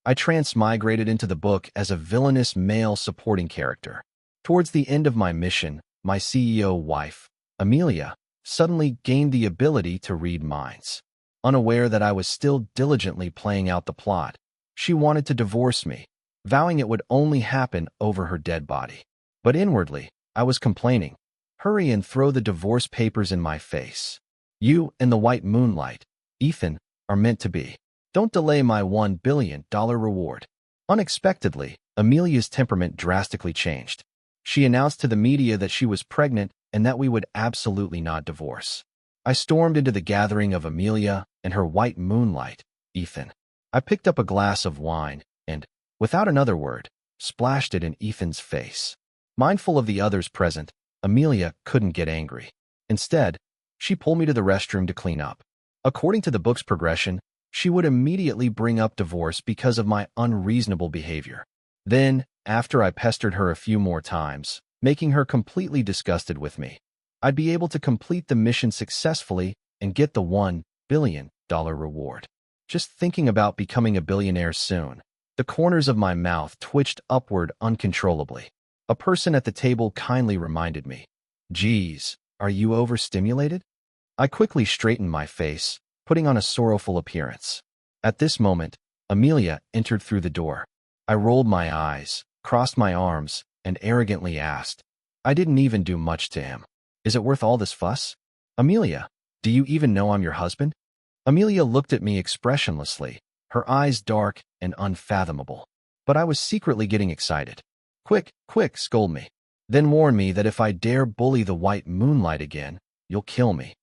I transmigrated into the book as a villainous male supporting character. Towards the end of my mission, my CEO wife, Amelia, suddenly gained the ability to read minds. Unaware that I was still diligently playing out the plot, she wanted to divorce me, vowing it would only happen over her dead body. But inwardly, I was complaining. Hurry and throw the divorce papers in my face. You and the white moonlight, Ethan, are meant to be. Don't delay my $1 billion reward. Unexpectedly, Amelia's temperament drastically changed. She announced to the media that she was pregnant and that we would absolutely not divorce. I stormed into the gathering of Amelia and her white moonlight, Ethan. I picked up a glass of wine and, without another word, splashed it in Ethan's face. Mindful of the others present, Amelia couldn't get angry. Instead, she pulled me to the restroom to clean up. According to the book's progression, she would immediately bring up divorce because of my unreasonable behavior. Then, after I pestered her a few more times, making her completely disgusted with me, I'd be able to complete the mission successfully and get the $1 billion reward. Just thinking about becoming a billionaire soon, the corners of my mouth twitched upward uncontrollably. A person at the table kindly reminded me, "Geez, are you overstimulated?" I quickly straightened my face, putting on a sorrowful appearance. At this moment, Amelia entered through the door. I rolled my eyes, crossed my arms, and arrogantly asked, "I didn't even do much to him. Is it worth all this fuss? Amelia, do you even know I'm your husband?" Amelia looked at me expressionlessly, her eyes dark and unfathomable. But I was secretly getting excited. "Quick, quick, scold me. Then warn me that if I dare bully the white moonlight again, you'll kill me,"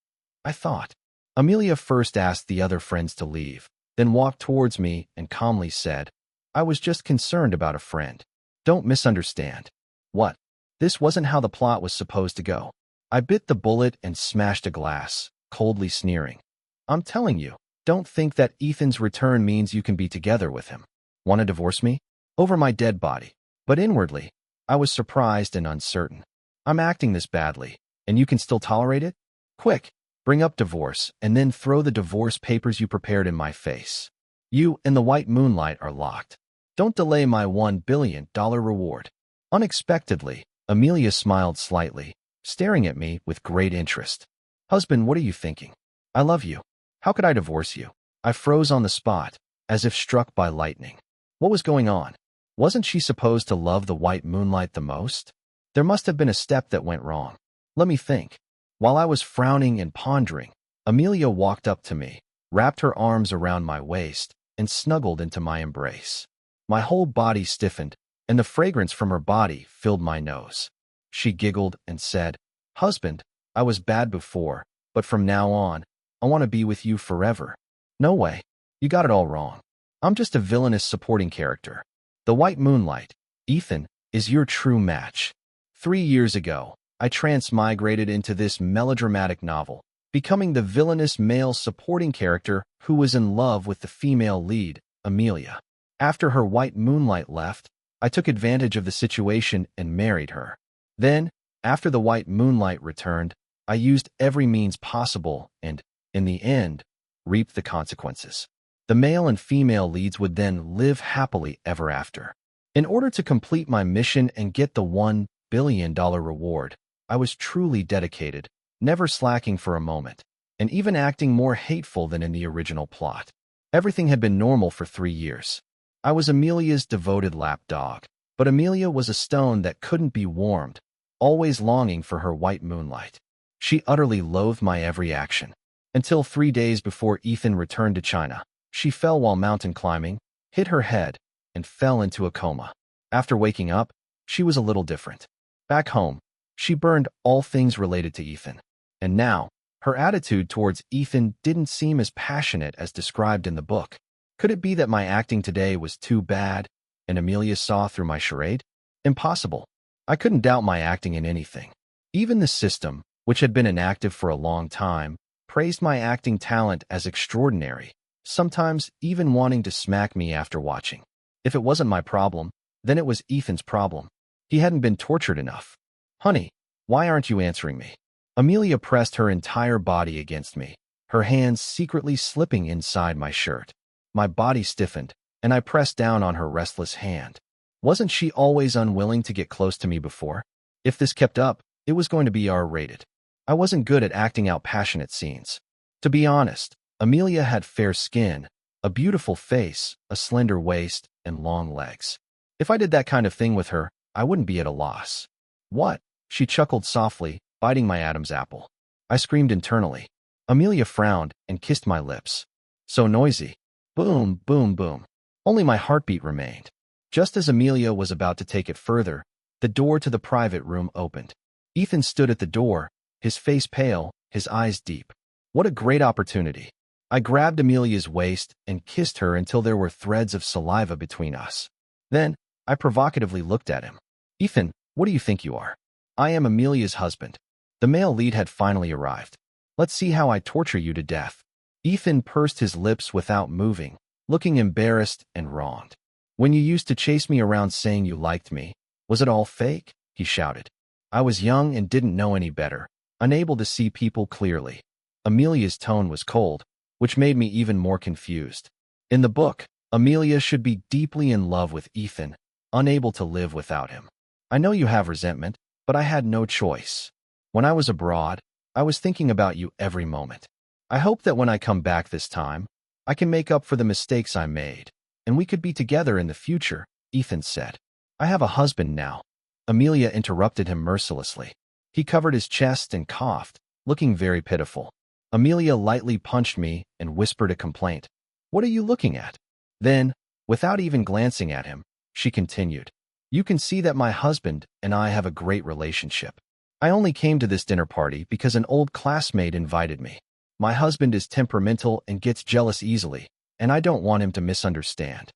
I thought. Amelia first asked the other friends to leave, then walked towards me and calmly said, "I was just concerned about a friend. Don't misunderstand." What? This wasn't how the plot was supposed to go. I bit the bullet and smashed a glass, coldly sneering. "I'm telling you, don't think that Ethan's return means you can be together with him. Want to divorce me? Over my dead body." But inwardly, I was surprised and uncertain. "I'm acting this badly, and you can still tolerate it? Quick, bring up divorce, and then throw the divorce papers you prepared in my face. You and the white moonlight are locked. Don't delay my $1 billion reward." Unexpectedly, Amelia smiled slightly, staring at me with great interest. "Husband, what are you thinking? I love you. How could I divorce you?" I froze on the spot, as if struck by lightning. What was going on? Wasn't she supposed to love the white moonlight the most? There must have been a step that went wrong. Let me think. While I was frowning and pondering, Amelia walked up to me, wrapped her arms around my waist, and snuggled into my embrace. My whole body stiffened, and the fragrance from her body filled my nose. She giggled and said, "Husband, I was bad before, but from now on, I want to be with you forever." "No way. You got it all wrong. I'm just a villainous supporting character. The white moonlight, Ethan, is your true match." 3 years ago, I transmigrated into this melodramatic novel, becoming the villainous male supporting character who was in love with the female lead, Amelia. After her white moonlight left, I took advantage of the situation and married her. Then, after the white moonlight returned, I used every means possible and, in the end, reaped the consequences. The male and female leads would then live happily ever after. In order to complete my mission and get the $1 billion reward, I was truly dedicated, never slacking for a moment, and even acting more hateful than in the original plot. Everything had been normal for 3 years. I was Amelia's devoted lapdog, but Amelia was a stone that couldn't be warmed, always longing for her white moonlight. She utterly loathed my every action. Until 3 days before Ethan returned to China, she fell while mountain climbing, hit her head, and fell into a coma. After waking up, she was a little different. Back home, she burned all things related to Ethan. And now, her attitude towards Ethan didn't seem as passionate as described in the book. Could it be that my acting today was too bad, and Amelia saw through my charade? Impossible. I couldn't doubt my acting in anything. Even the system, which had been inactive for a long time, praised my acting talent as extraordinary, sometimes even wanting to smack me after watching. If it wasn't my problem, then it was Ethan's problem. He hadn't been tortured enough. "Honey, why aren't you answering me?" Amelia pressed her entire body against me, her hands secretly slipping inside my shirt. My body stiffened, and I pressed down on her restless hand. Wasn't she always unwilling to get close to me before? If this kept up, it was going to be R-rated. I wasn't good at acting out passionate scenes. To be honest, Amelia had fair skin, a beautiful face, a slender waist, and long legs. If I did that kind of thing with her, I wouldn't be at a loss. What? She chuckled softly, biting my Adam's apple. I screamed internally. Amelia frowned and kissed my lips. So noisy. Boom, boom, boom. Only my heartbeat remained. Just as Amelia was about to take it further, the door to the private room opened. Ethan stood at the door, his face pale, his eyes deep. What a great opportunity. I grabbed Amelia's waist and kissed her until there were threads of saliva between us. Then, I provocatively looked at him. Ethan, what do you think you are? I am Amelia's husband. The male lead had finally arrived. Let's see how I torture you to death. Ethan pursed his lips without moving, looking embarrassed and wronged. When you used to chase me around saying you liked me, was it all fake? He shouted. I was young and didn't know any better, unable to see people clearly. Amelia's tone was cold, which made me even more confused. In the book, Amelia should be deeply in love with Ethan, unable to live without him. I know you have resentment, but I had no choice. When I was abroad, I was thinking about you every moment. I hope that when I come back this time, I can make up for the mistakes I made, and we could be together in the future, Ethan said. I have a husband now. Amelia interrupted him mercilessly. He covered his chest and coughed, looking very pitiful. Amelia lightly punched me and whispered a complaint. What are you looking at? Then, without even glancing at him, she continued. You can see that my husband and I have a great relationship. I only came to this dinner party because an old classmate invited me. My husband is temperamental and gets jealous easily, and I don't want him to misunderstand.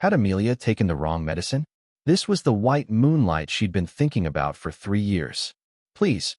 Had Amelia taken the wrong medicine? This was the white moonlight she'd been thinking about for 3 years. Please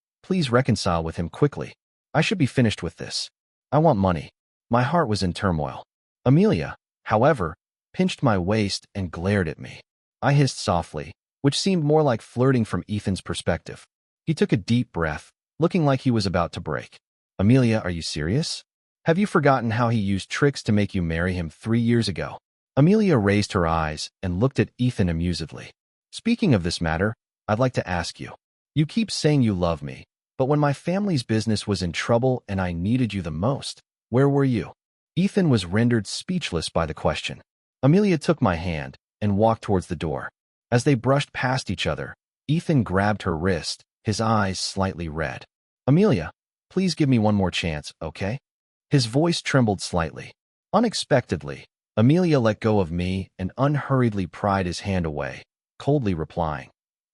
reconcile with him quickly. I should be finished with this. I want money. My heart was in turmoil. Amelia, however, pinched my waist and glared at me. I hissed softly, which seemed more like flirting from Ethan's perspective. He took a deep breath, looking like he was about to break. Amelia, are you serious? Have you forgotten how he used tricks to make you marry him 3 years ago? Amelia raised her eyes and looked at Ethan amusedly. Speaking of this matter, I'd like to ask you. You keep saying you love me, but when my family's business was in trouble and I needed you the most, where were you? Ethan was rendered speechless by the question. Amelia took my hand and walked towards the door. As they brushed past each other, Ethan grabbed her wrist, his eyes slightly red. Amelia, please give me one more chance, okay? His voice trembled slightly. Unexpectedly, Amelia let go of me and unhurriedly pried his hand away, coldly replying,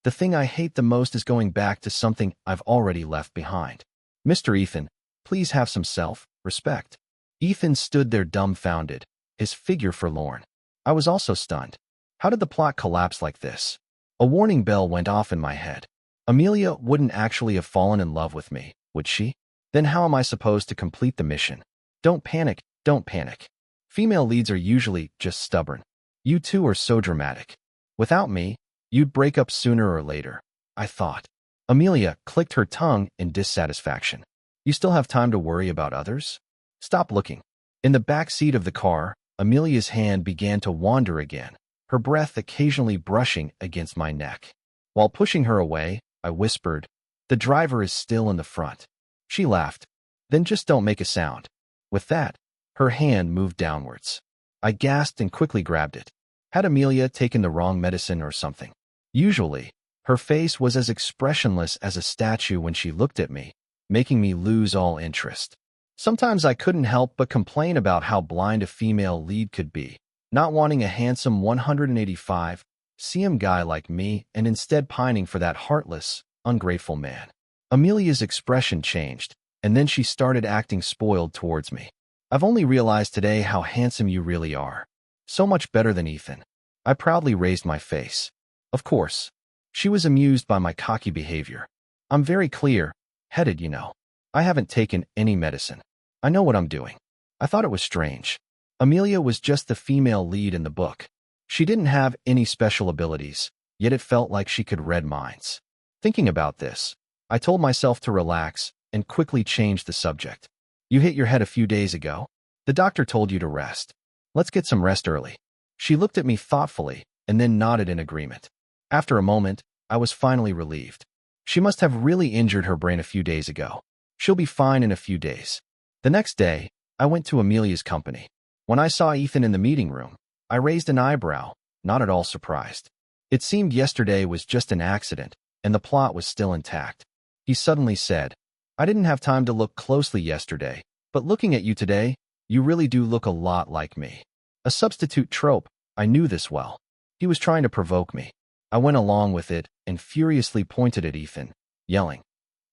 The thing I hate the most is going back to something I've already left behind. Mr. Ethan, please have some self-respect. Ethan stood there dumbfounded, his figure forlorn. I was also stunned. How did the plot collapse like this? A warning bell went off in my head. Amelia wouldn't actually have fallen in love with me, would she? Then how am I supposed to complete the mission? Don't panic, don't panic. Female leads are usually just stubborn. You two are so dramatic. Without me, you'd break up sooner or later, I thought. Amelia clicked her tongue in dissatisfaction. You still have time to worry about others? Stop looking. In the back seat of the car, Amelia's hand began to wander again, her breath occasionally brushing against my neck. While pushing her away, I whispered, The driver is still in the front. She laughed. Then just don't make a sound. With that, her hand moved downwards. I gasped and quickly grabbed it. Had Amelia taken the wrong medicine or something? Usually, her face was as expressionless as a statue when she looked at me, making me lose all interest. Sometimes I couldn't help but complain about how blind a female lead could be, not wanting a handsome 185 cm guy like me and instead pining for that heartless, ungrateful man. Amelia's expression changed, and then she started acting spoiled towards me. I've only realized today how handsome you really are. So much better than Ethan. I proudly raised my face. Of course. She was amused by my cocky behavior. I'm very clear-headed, you know. I haven't taken any medicine. I know what I'm doing. I thought it was strange. Amelia was just the female lead in the book. She didn't have any special abilities, yet it felt like she could read minds. Thinking about this, I told myself to relax and quickly change the subject. You hit your head a few days ago. The doctor told you to rest. Let's get some rest early. She looked at me thoughtfully and then nodded in agreement. After a moment, I was finally relieved. She must have really injured her brain a few days ago. She'll be fine in a few days. The next day, I went to Amelia's company. When I saw Ethan in the meeting room, I raised an eyebrow, not at all surprised. It seemed yesterday was just an accident, and the plot was still intact. He suddenly said, "I didn't have time to look closely yesterday, but looking at you today, you really do look a lot like me." A substitute trope, I knew this well. He was trying to provoke me. I went along with it and furiously pointed at Ethan, yelling,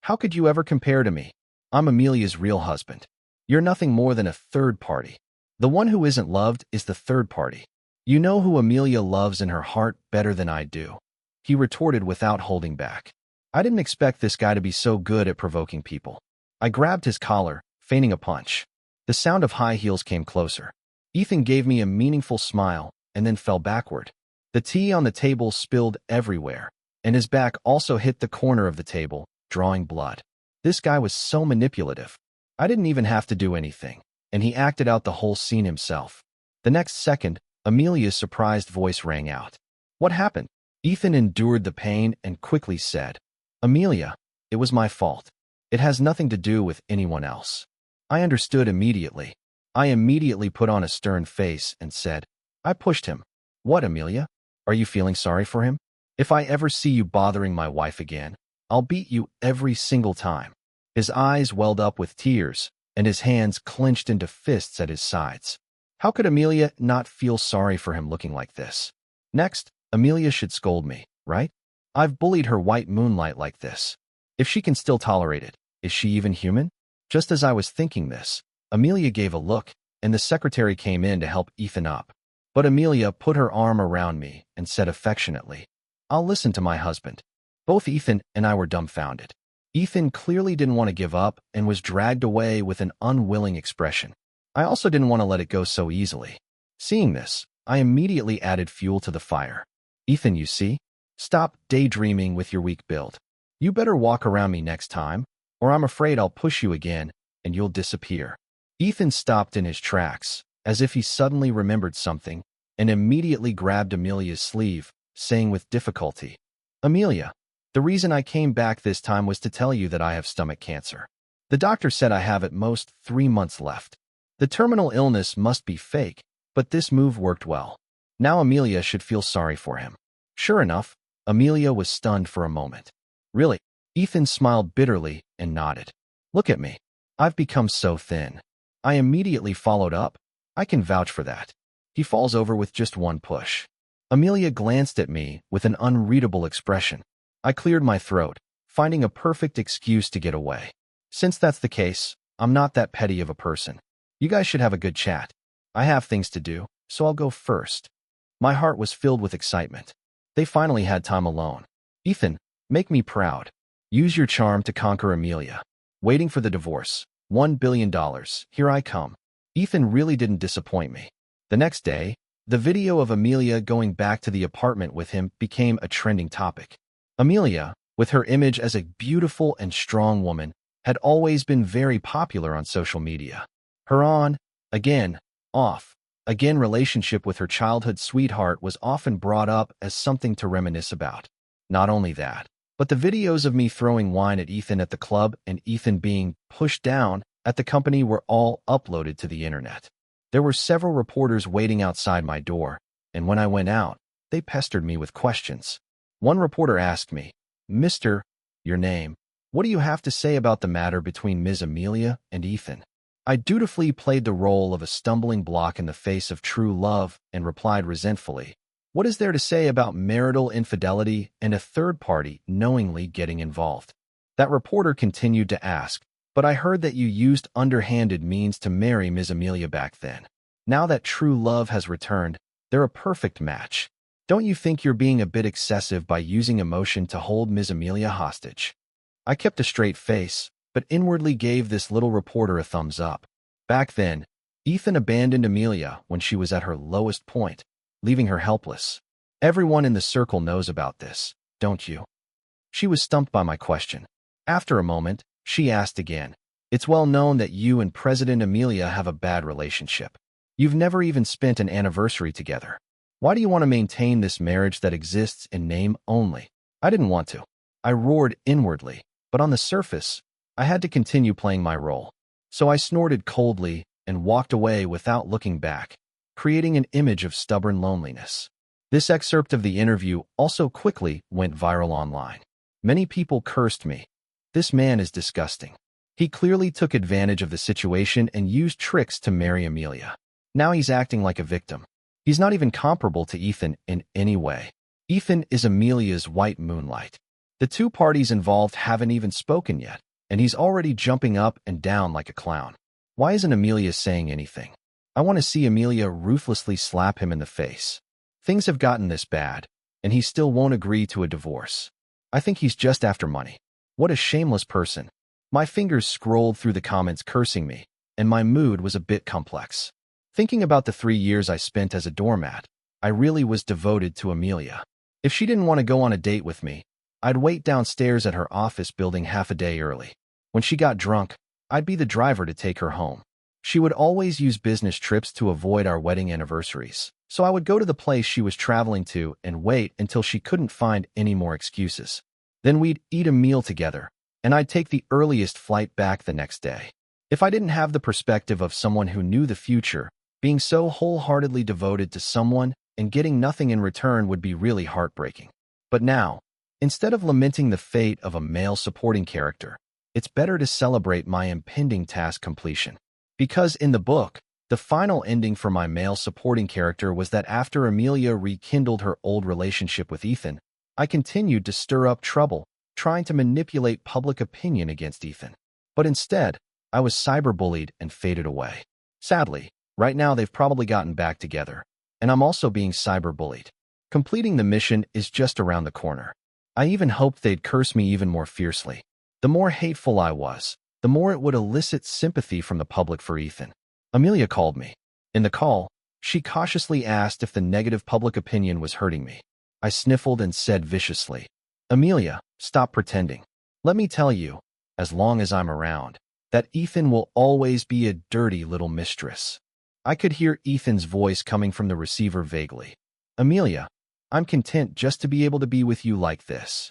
"How could you ever compare to me? I'm Amelia's real husband. You're nothing more than a third party. The one who isn't loved is the third party. You know who Amelia loves in her heart better than I do," he retorted without holding back. I didn't expect this guy to be so good at provoking people. I grabbed his collar, feigning a punch. The sound of high heels came closer. Ethan gave me a meaningful smile and then fell backward. The tea on the table spilled everywhere, and his back also hit the corner of the table, drawing blood. This guy was so manipulative. I didn't even have to do anything, and he acted out the whole scene himself. The next second, Amelia's surprised voice rang out. "What happened?" Ethan endured the pain and quickly said, "Amelia, it was my fault. It has nothing to do with anyone else." I understood immediately. I immediately put on a stern face and said, "I pushed him." "What, Amelia? Are you feeling sorry for him? If I ever see you bothering my wife again, I'll beat you every single time." His eyes welled up with tears, and his hands clenched into fists at his sides. How could Amelia not feel sorry for him looking like this? Next, Amelia should scold me, right? I've bullied her white moonlight like this. If she can still tolerate it, is she even human? Just as I was thinking this, Amelia gave a look, and the secretary came in to help Ethan up. But Amelia put her arm around me and said affectionately, "I'll listen to my husband." Both Ethan and I were dumbfounded. Ethan clearly didn't want to give up and was dragged away with an unwilling expression. I also didn't want to let it go so easily. Seeing this, I immediately added fuel to the fire. "Ethan, you see? Stop daydreaming with your weak build. You better walk around me next time, or I'm afraid I'll push you again and you'll disappear." Ethan stopped in his tracks, as if he suddenly remembered something, and immediately grabbed Amelia's sleeve, saying with difficulty, "Amelia, the reason I came back this time was to tell you that I have stomach cancer. The doctor said I have at most 3 months left. The terminal illness must be fake, but this move worked well. Now Amelia should feel sorry for him." Sure enough, Amelia was stunned for a moment. "Really?" Ethan smiled bitterly and nodded. "Look at me. I've become so thin." I immediately followed up, "I can vouch for that." He falls over with just one push. Amelia glanced at me with an unreadable expression. I cleared my throat, finding a perfect excuse to get away. "Since that's the case, I'm not that petty of a person. You guys should have a good chat. I have things to do, so I'll go first." My heart was filled with excitement. They finally had time alone. "Ethan, make me proud. Use your charm to conquer Amelia. Waiting for the divorce. $1 billion. Here I come." Ethan really didn't disappoint me. The next day, the video of Amelia going back to the apartment with him became a trending topic. Amelia, with her image as a beautiful and strong woman, had always been very popular on social media. Her on, again, off, again relationship with her childhood sweetheart was often brought up as something to reminisce about. Not only that, but the videos of me throwing wine at Ethan at the club and Ethan being pushed down at the company were all uploaded to the internet. There were several reporters waiting outside my door, and when I went out, they pestered me with questions. One reporter asked me, "Mr. Your name, what do you have to say about the matter between Ms. Amelia and Ethan?" I dutifully played the role of a stumbling block in the face of true love and replied resentfully, "What is there to say about marital infidelity and a third party knowingly getting involved?" That reporter continued to ask, "But I heard that you used underhanded means to marry Ms. Amelia back then. Now that true love has returned, they're a perfect match. Don't you think you're being a bit excessive by using emotion to hold Ms. Amelia hostage?" I kept a straight face, but inwardly gave this little reporter a thumbs up. Back then, Ethan abandoned Amelia when she was at her lowest point, leaving her helpless. Everyone in the circle knows about this, don't you? She was stumped by my question. After a moment, she asked again, "It's well known that you and President Amelia have a bad relationship. You've never even spent an anniversary together. Why do you want to maintain this marriage that exists in name only? I didn't want to. I roared inwardly, but on the surface, I had to continue playing my role. So I snorted coldly and walked away without looking back, creating an image of stubborn loneliness. This excerpt of the interview also quickly went viral online. Many people cursed me. This man is disgusting. He clearly took advantage of the situation and used tricks to marry Amelia. Now he's acting like a victim. He's not even comparable to Ethan in any way. Ethan is Amelia's white moonlight. The two parties involved haven't even spoken yet, and he's already jumping up and down like a clown. Why isn't Amelia saying anything? I want to see Amelia ruthlessly slap him in the face. Things have gotten this bad, and he still won't agree to a divorce. I think he's just after money. What a shameless person. My fingers scrolled through the comments cursing me, and my mood was a bit complex. Thinking about the 3 years I spent as a doormat, I really was devoted to Amelia. If she didn't want to go on a date with me, I'd wait downstairs at her office building half a day early. When she got drunk, I'd be the driver to take her home. She would always use business trips to avoid our wedding anniversaries, so I would go to the place she was traveling to and wait until she couldn't find any more excuses. Then we'd eat a meal together, and I'd take the earliest flight back the next day. If I didn't have the perspective of someone who knew the future, being so wholeheartedly devoted to someone and getting nothing in return would be really heartbreaking. But now, instead of lamenting the fate of a male supporting character, it's better to celebrate my impending task completion. Because in the book, the final ending for my male supporting character was that after Amelia rekindled her old relationship with Ethan, I continued to stir up trouble, trying to manipulate public opinion against Ethan. But instead, I was cyberbullied and faded away. Sadly, right now they've probably gotten back together, and I'm also being cyberbullied. Completing the mission is just around the corner. I even hoped they'd curse me even more fiercely. The more hateful I was, the more it would elicit sympathy from the public for Ethan. Amelia called me. In the call, she cautiously asked if the negative public opinion was hurting me. I sniffled and said viciously, "Amelia, stop pretending. Let me tell you, as long as I'm around, that Ethan will always be a dirty little mistress." I could hear Ethan's voice coming from the receiver vaguely. "Amelia, I'm content just to be able to be with you like this."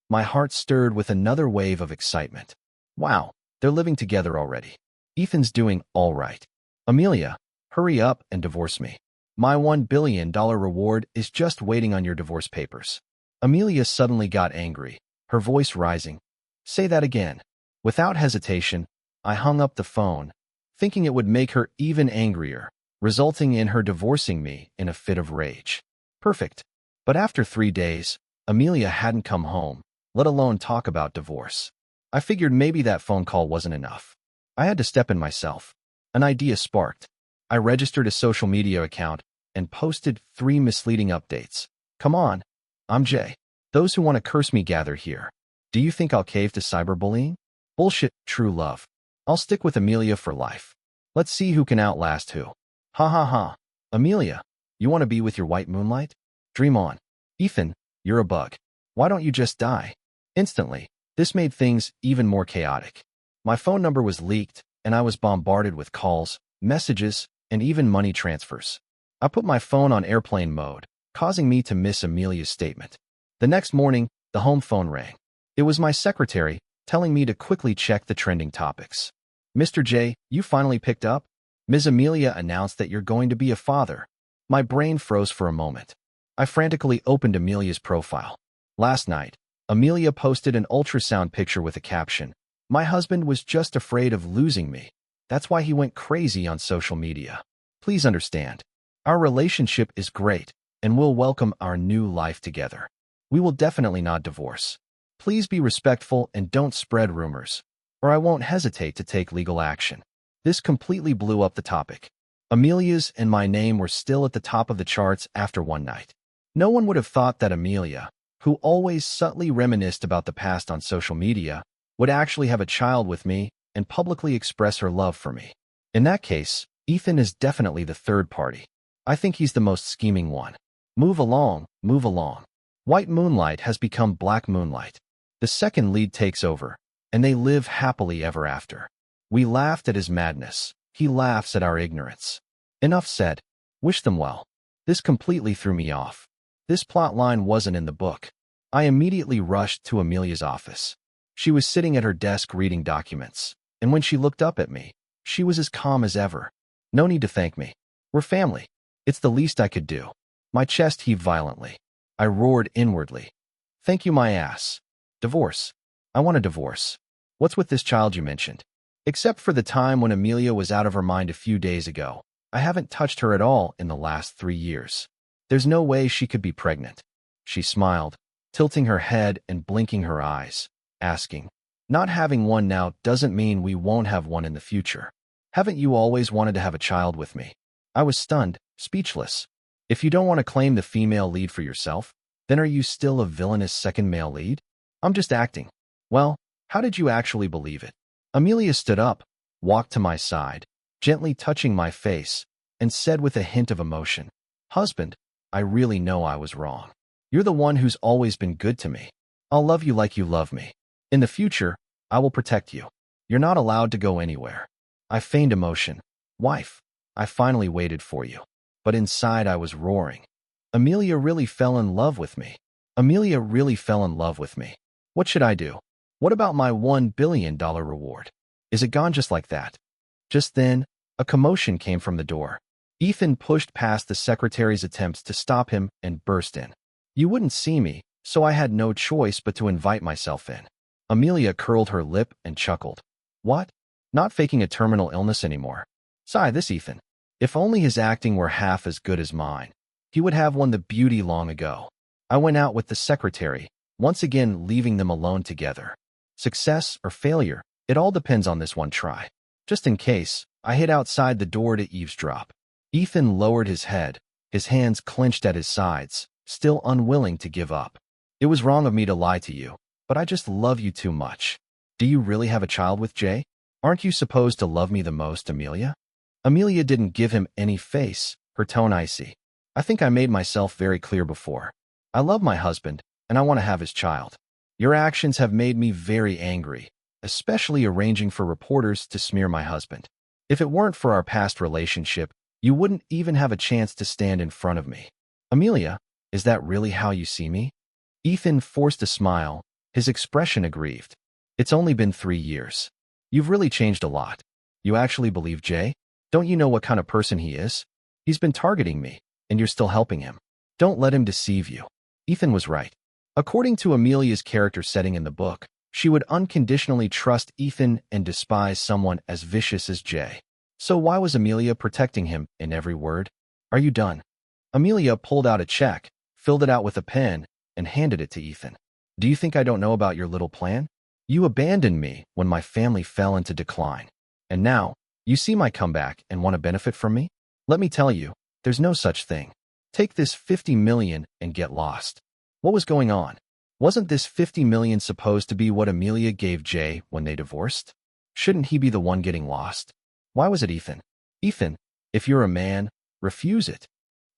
My heart stirred with another wave of excitement. Wow, they're living together already. Ethan's doing all right. Amelia, hurry up and divorce me. My $1 billion reward is just waiting on your divorce papers. Amelia suddenly got angry, her voice rising. Say that again. Without hesitation, I hung up the phone, thinking it would make her even angrier, resulting in her divorcing me in a fit of rage. Perfect. But after 3 days, Amelia hadn't come home, let alone talk about divorce. I figured maybe that phone call wasn't enough. I had to step in myself. An idea sparked. I registered a social media account and posted 3 misleading updates. Come on, I'm Jay. Those who want to curse me gather here. Do you think I'll cave to cyberbullying? Bullshit, true love. I'll stick with Amelia for life. Let's see who can outlast who. Ha ha ha. Amelia, you want to be with your white moonlight? Dream on. Ethan, you're a bug. Why don't you just die? Instantly, this made things even more chaotic. My phone number was leaked, and I was bombarded with calls, messages, and even money transfers. I put my phone on airplane mode, causing me to miss Amelia's statement. The next morning, the home phone rang. It was my secretary, telling me to quickly check the trending topics. "Mr. J, you finally picked up? Ms. Amelia announced that you're going to be a father." My brain froze for a moment. I frantically opened Amelia's profile. Last night, Amelia posted an ultrasound picture with a caption, "My husband was just afraid of losing me. That's why he went crazy on social media. Please understand. Our relationship is great, and we'll welcome our new life together. We will definitely not divorce. Please be respectful and don't spread rumors, or I won't hesitate to take legal action." This completely blew up the topic. Amelia's and my name were still at the top of the charts after one night. No one would have thought that Amelia, who always subtly reminisced about the past on social media, would actually have a child with me and publicly express her love for me. In that case, Ethan is definitely the third party. I think he's the most scheming one. Move along, move along. White moonlight has become black moonlight. The second lead takes over, and they live happily ever after. We laughed at his madness. He laughs at our ignorance. Enough said. Wish them well. This completely threw me off. This plot line wasn't in the book. I immediately rushed to Amelia's office. She was sitting at her desk reading documents, and when she looked up at me, she was as calm as ever. No need to thank me. We're family. It's the least I could do. My chest heaved violently. I roared inwardly. Thank you, my ass. Divorce. I want a divorce. What's with this child you mentioned? Except for the time when Amelia was out of her mind a few days ago, I haven't touched her at all in the last 3 years. There's no way she could be pregnant. She smiled, tilting her head and blinking her eyes, asking, not having one now doesn't mean we won't have one in the future. Haven't you always wanted to have a child with me? I was stunned, speechless. If you don't want to claim the female lead for yourself, then are you still a villainous second male lead? I'm just acting. Well, how did you actually believe it? Amelia stood up, walked to my side, gently touching my face, and said with a hint of emotion, Husband, I really know I was wrong. You're the one who's always been good to me. I'll love you like you love me. In the future, I will protect you. You're not allowed to go anywhere. I feigned emotion. Wife, I finally waited for you. But inside I was roaring. Amelia really fell in love with me. Amelia really fell in love with me. What should I do? What about my $1 billion reward? Is it gone just like that? Just then, a commotion came from the door. Ethan pushed past the secretary's attempts to stop him and burst in. You wouldn't see me, so I had no choice but to invite myself in. Amelia curled her lip and chuckled. What? Not faking a terminal illness anymore. Sigh, this Ethan. If only his acting were half as good as mine. He would have won the beauty long ago. I went out with the secretary, once again leaving them alone together. Success or failure, it all depends on this one try. Just in case, I hid outside the door to eavesdrop. Ethan lowered his head, his hands clenched at his sides, still unwilling to give up. It was wrong of me to lie to you, but I just love you too much. Do you really have a child with Jay? Aren't you supposed to love me the most, Amelia? Amelia didn't give him any face, her tone icy. I think I made myself very clear before. I love my husband, and I want to have his child. Your actions have made me very angry, especially arranging for reporters to smear my husband. If it weren't for our past relationship, you wouldn't even have a chance to stand in front of me. Amelia, is that really how you see me? Ethan forced a smile, his expression aggrieved. It's only been 3 years. You've really changed a lot. You actually believe Jay? Don't you know what kind of person he is? He's been targeting me, and you're still helping him. Don't let him deceive you. Ethan was right. According to Amelia's character setting in the book, she would unconditionally trust Ethan and despise someone as vicious as Jay. So why was Amelia protecting him in every word? Are you done? Amelia pulled out a check, filled it out with a pen, and handed it to Ethan. Do you think I don't know about your little plan? You abandoned me when my family fell into decline. And now, you see my comeback and want to benefit from me? Let me tell you, there's no such thing. Take this $50 million and get lost. What was going on? Wasn't this $50 million supposed to be what Amelia gave Jay when they divorced? Shouldn't he be the one getting lost? Why was it Ethan? Ethan, if you're a man, refuse it.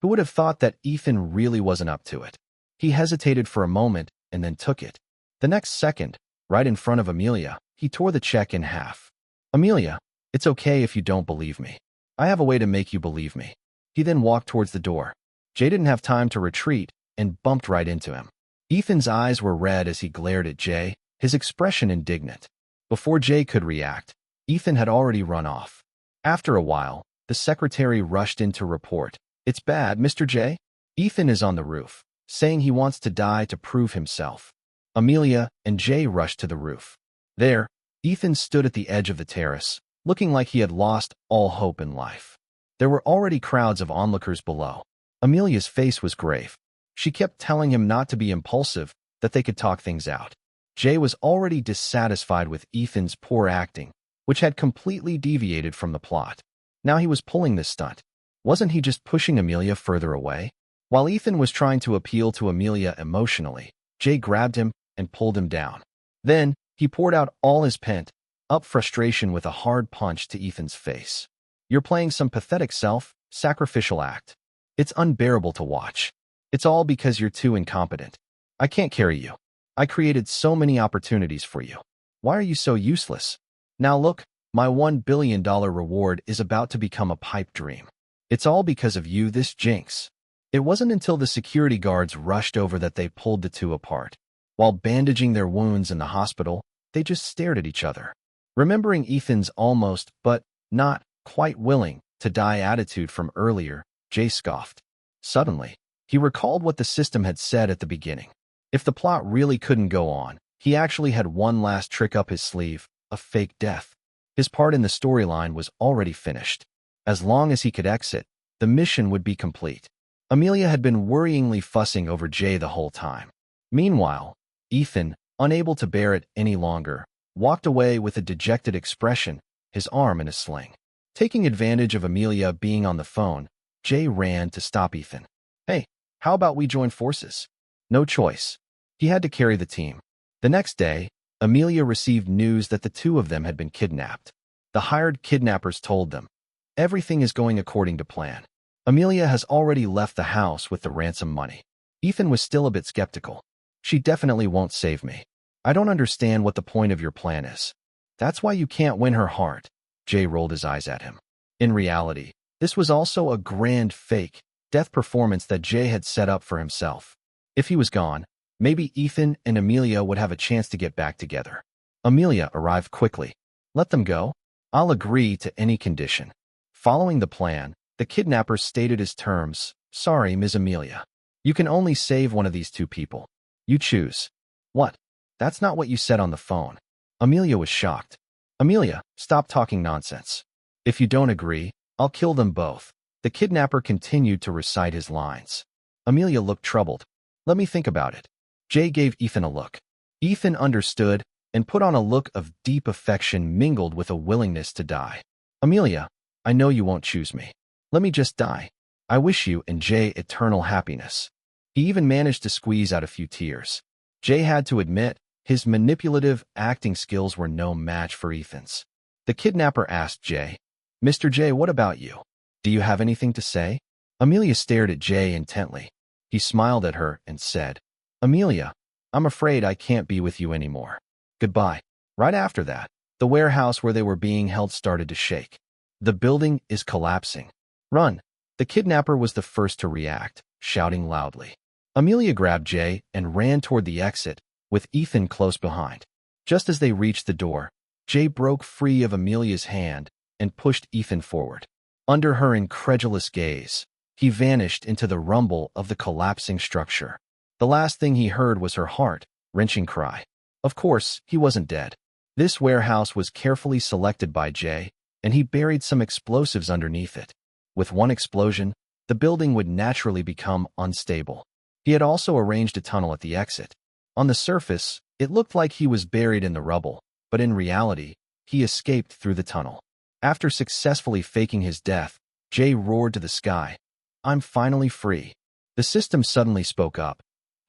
Who would have thought that Ethan really wasn't up to it? He hesitated for a moment and then took it. The next second, right in front of Amelia, he tore the check in half. Amelia, it's okay if you don't believe me. I have a way to make you believe me. He then walked towards the door. Jay didn't have time to retreat and bumped right into him. Ethan's eyes were red as he glared at Jay, his expression indignant. Before Jay could react, Ethan had already run off. After a while, the secretary rushed in to report. It's bad, Mr. Jay. Ethan is on the roof, saying he wants to die to prove himself. Amelia and Jay rushed to the roof. There, Ethan stood at the edge of the terrace, looking like he had lost all hope in life. There were already crowds of onlookers below. Amelia's face was grave. She kept telling him not to be impulsive, that they could talk things out. Jay was already dissatisfied with Ethan's poor acting, which had completely deviated from the plot. Now he was pulling this stunt. Wasn't he just pushing Amelia further away? While Ethan was trying to appeal to Amelia emotionally, Jay grabbed him and pulled him down. Then, he poured out all his pent-up frustration with a hard punch to Ethan's face. You're playing some pathetic self-sacrificial act. It's unbearable to watch. It's all because you're too incompetent. I can't carry you. I created so many opportunities for you. Why are you so useless? Now look, my $1 billion reward is about to become a pipe dream. It's all because of you, this jinx. It wasn't until the security guards rushed over that they pulled the two apart. While bandaging their wounds in the hospital, they just stared at each other. Remembering Ethan's almost, but not quite willing to die attitude from earlier, Jay scoffed. Suddenly, he recalled what the system had said at the beginning. If the plot really couldn't go on, he actually had one last trick up his sleeve, a fake death. His part in the storyline was already finished. As long as he could exit, the mission would be complete. Amelia had been worryingly fussing over Jay the whole time. Meanwhile, Ethan, unable to bear it any longer, walked away with a dejected expression, his arm in a sling. Taking advantage of Amelia being on the phone, Jay ran to stop Ethan. Hey, how about we join forces? No choice. He had to carry the team. The next day, Amelia received news that the two of them had been kidnapped. The hired kidnappers told them, everything is going according to plan. Amelia has already left the house with the ransom money. Ethan was still a bit skeptical. She definitely won't save me. I don't understand what the point of your plan is. That's why you can't win her heart. Jay rolled his eyes at him. In reality, this was also a grand fake death performance that Jay had set up for himself. If he was gone, maybe Ethan and Amelia would have a chance to get back together. Amelia arrived quickly. Let them go. I'll agree to any condition. Following the plan, the kidnapper stated his terms. Sorry, Ms. Amelia. You can only save one of these two people. You choose. What? That's not what you said on the phone. Amelia was shocked. Amelia, stop talking nonsense. If you don't agree, I'll kill them both. The kidnapper continued to recite his lines. Amelia looked troubled. Let me think about it. Jay gave Ethan a look. Ethan understood and put on a look of deep affection mingled with a willingness to die. Amelia, I know you won't choose me. Let me just die. I wish you and Jay eternal happiness. He even managed to squeeze out a few tears. Jay had to admit, his manipulative acting skills were no match for Ethan's. The kidnapper asked Jay, Mr. Jay, what about you? Do you have anything to say? Amelia stared at Jay intently. He smiled at her and said, Amelia, I'm afraid I can't be with you anymore. Goodbye. Right after that, the warehouse where they were being held started to shake. The building is collapsing. Run. The kidnapper was the first to react, shouting loudly. Amelia grabbed Jay and ran toward the exit, with Ethan close behind. Just as they reached the door, Jay broke free of Amelia's hand and pushed Ethan forward. Under her incredulous gaze, he vanished into the rumble of the collapsing structure. The last thing he heard was her heart-wrenching cry. Of course, he wasn't dead. This warehouse was carefully selected by Jay, and he buried some explosives underneath it. With one explosion, the building would naturally become unstable. He had also arranged a tunnel at the exit. On the surface, it looked like he was buried in the rubble, but in reality, he escaped through the tunnel. After successfully faking his death, Jay roared to the sky, I'm finally free. The system suddenly spoke up.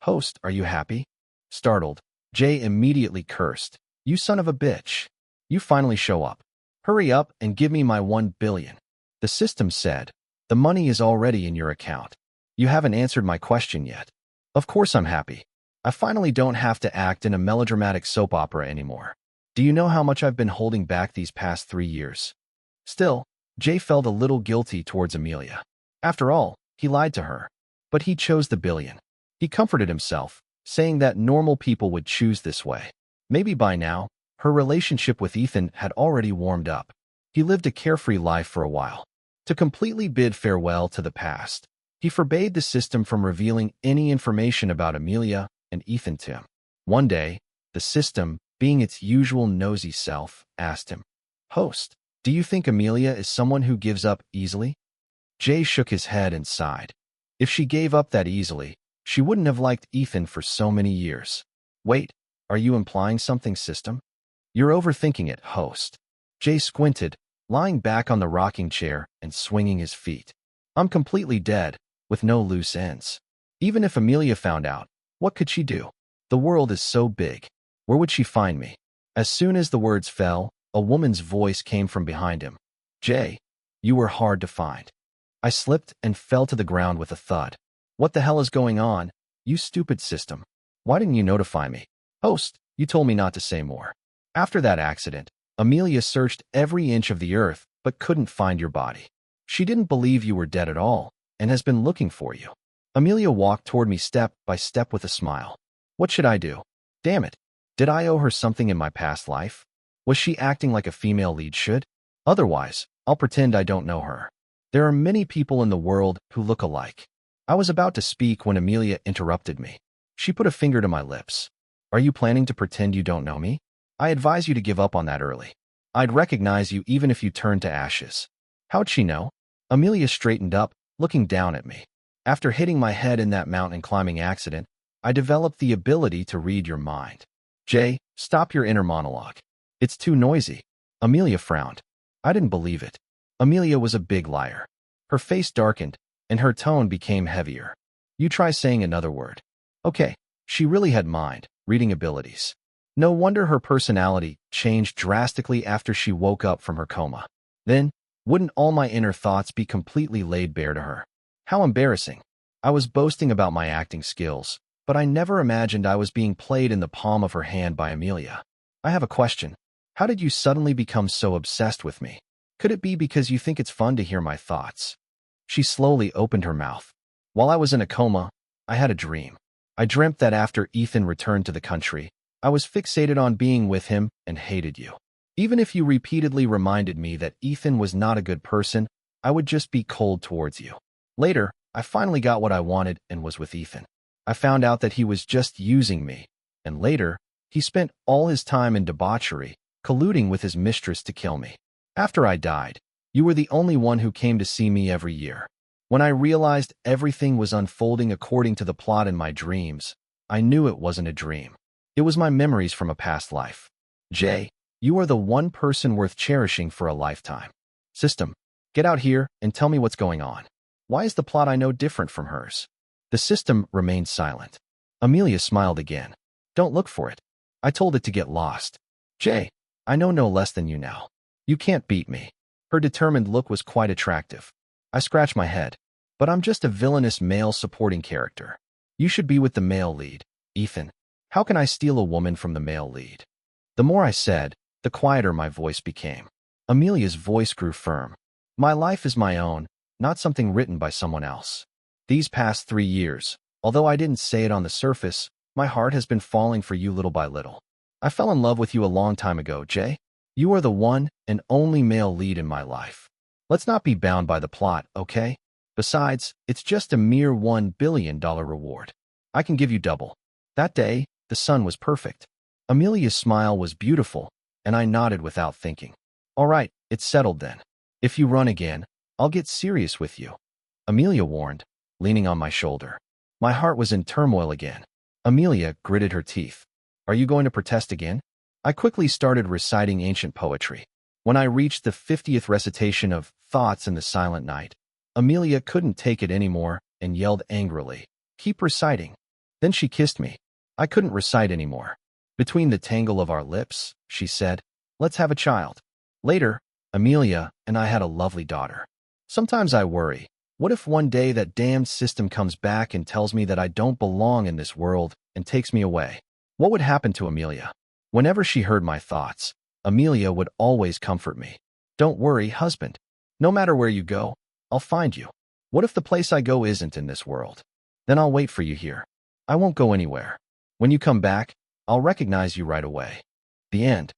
Host, are you happy? Startled, Jay immediately cursed. You son of a bitch. You finally show up. Hurry up and give me my 1 billion. The system said, the money is already in your account. You haven't answered my question yet. Of course I'm happy. I finally don't have to act in a melodramatic soap opera anymore. Do you know how much I've been holding back these past 3 years? Still, Jay felt a little guilty towards Amelia. After all, he lied to her. But he chose the billion. He comforted himself, saying that normal people would choose this way. Maybe by now, her relationship with Ethan had already warmed up. He lived a carefree life for a while. To completely bid farewell to the past, he forbade the system from revealing any information about Amelia and Ethan to him. One day, the system, being its usual nosy self, asked him, Host, do you think Amelia is someone who gives up easily? Jay shook his head and sighed. If she gave up that easily, she wouldn't have liked Ethan for so many years. Wait, are you implying something, system? You're overthinking it, host. Jay squinted, lying back on the rocking chair and swinging his feet. I'm completely dead, with no loose ends. Even if Amelia found out, what could she do? The world is so big. Where would she find me? As soon as the words fell, a woman's voice came from behind him. Jay, you were hard to find. I slipped and fell to the ground with a thud. What the hell is going on, you stupid system? Why didn't you notify me? Host, you told me not to say more. After that accident, Amelia searched every inch of the earth but couldn't find your body. She didn't believe you were dead at all and has been looking for you. Amelia walked toward me step by step with a smile. What should I do? Damn it. Did I owe her something in my past life? Was she acting like a female lead should? Otherwise, I'll pretend I don't know her. There are many people in the world who look alike. I was about to speak when Amelia interrupted me. She put a finger to my lips. Are you planning to pretend you don't know me? I advise you to give up on that early. I'd recognize you even if you turned to ashes. How'd she know? Amelia straightened up, looking down at me. After hitting my head in that mountain climbing accident, I developed the ability to read your mind. Jay, stop your inner monologue. It's too noisy. Amelia frowned. I didn't believe it. Amelia was a big liar. Her face darkened, and her tone became heavier. You try saying another word. Okay, she really had reading abilities. No wonder her personality changed drastically after she woke up from her coma. Then, wouldn't all my inner thoughts be completely laid bare to her? How embarrassing. I was boasting about my acting skills, but I never imagined I was being played in the palm of her hand by Amelia. I have a question. How did you suddenly become so obsessed with me? Could it be because you think it's fun to hear my thoughts? She slowly opened her mouth. While I was in a coma, I had a dream. I dreamt that after Ethan returned to the country, I was fixated on being with him and hated you. Even if you repeatedly reminded me that Ethan was not a good person, I would just be cold towards you. Later, I finally got what I wanted and was with Ethan. I found out that he was just using me, and later, he spent all his time in debauchery, colluding with his mistress to kill me. After I died, you were the only one who came to see me every year. When I realized everything was unfolding according to the plot in my dreams, I knew it wasn't a dream. It was my memories from a past life. Jay, you are the one person worth cherishing for a lifetime. System, get out here and tell me what's going on. Why is the plot I know different from hers? The system remained silent. Amelia smiled again. Don't look for it. I told it to get lost. Jay, I know no less than you now. You can't beat me. Her determined look was quite attractive. I scratched my head. But I'm just a villainous male supporting character. You should be with the male lead, Ethan. How can I steal a woman from the male lead? The more I said, the quieter my voice became. Amelia's voice grew firm. My life is my own, not something written by someone else. These past 3 years, although I didn't say it on the surface, my heart has been falling for you little by little. I fell in love with you a long time ago, Jay. You are the one and only male lead in my life. Let's not be bound by the plot, okay? Besides, it's just a mere $1 billion reward. I can give you double. That day, the sun was perfect. Amelia's smile was beautiful, and I nodded without thinking. All right, it's settled then. If you run again, I'll get serious with you. Amelia warned, leaning on my shoulder. My heart was in turmoil again. Amelia gritted her teeth. Are you going to protest again? I quickly started reciting ancient poetry. When I reached the 50th recitation of Thoughts in the Silent Night, Amelia couldn't take it anymore and yelled angrily, Keep reciting. Then she kissed me. I couldn't recite anymore. Between the tangle of our lips, she said, Let's have a child. Later, Amelia and I had a lovely daughter. Sometimes I worry, what if one day that damned system comes back and tells me that I don't belong in this world and takes me away? What would happen to Amelia? Whenever she heard my thoughts, Amelia would always comfort me. Don't worry, husband. No matter where you go, I'll find you. What if the place I go isn't in this world? Then I'll wait for you here. I won't go anywhere. When you come back, I'll recognize you right away. The end.